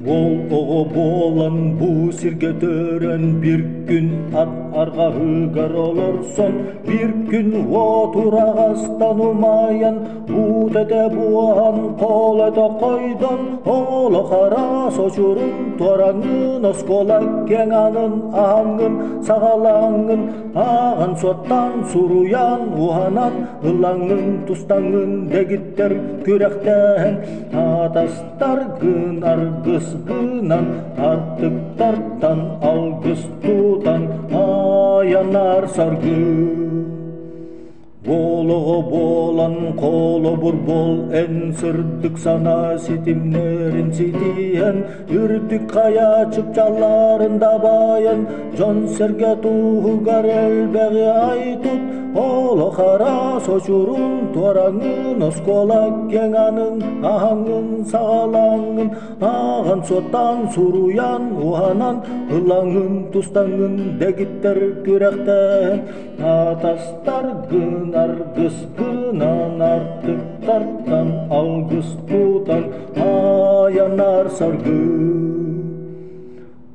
Ол оғы болан бұ сирге төрен бір күн ат арға үгар олырсон, бір күн отырағастан умайан, бұ тәте бұған қол әті қойдан, олы қара сочурын тораңын, осколак кеңанын аңын, сағалаңын, аған соттан сұруян, уғанан, ылаңын, тұстаңын, дегіттер күрәқтән, атастар гын аргыс гынан, артық тарттан алгыс тутан, аянар саргы. Болығы болан қолы бұр бол, ән сырдық сана сетімнерін сетиен, үрдік қая чыпчаларында баян, жон серге туғығар әлбәғі айтут, олы қара сочурун тораңын, осколак кеңанын, аңын, сағалаңын, аған соттан сұруян, уғанан, ылаңын, тұстаңын, дегіттер күрәқтен, атастар гын аргыс гынан, артық тарттан алгыс тутан, аянар саргы.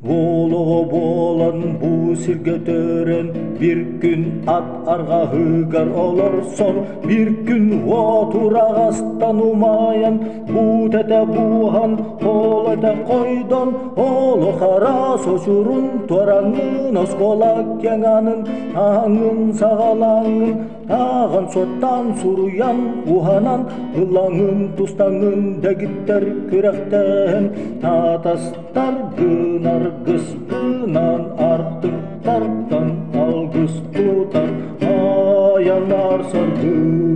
Олығы болан бұ сирге төрен, бір күн ат арға үгар олырсон, бір күн отырағастан умайан, бұ тәте бұған қол әті қойдан, олы қара сочурын тораңын, осколак кеңанын, аңын, сағалаңын, аған соттан сұруян, уғанан, ылаңын, тұстаңын, дегіттер күрәқтен, атастар гын аргыс гынан, артық тарттан алгыс тутан, аянар саргы.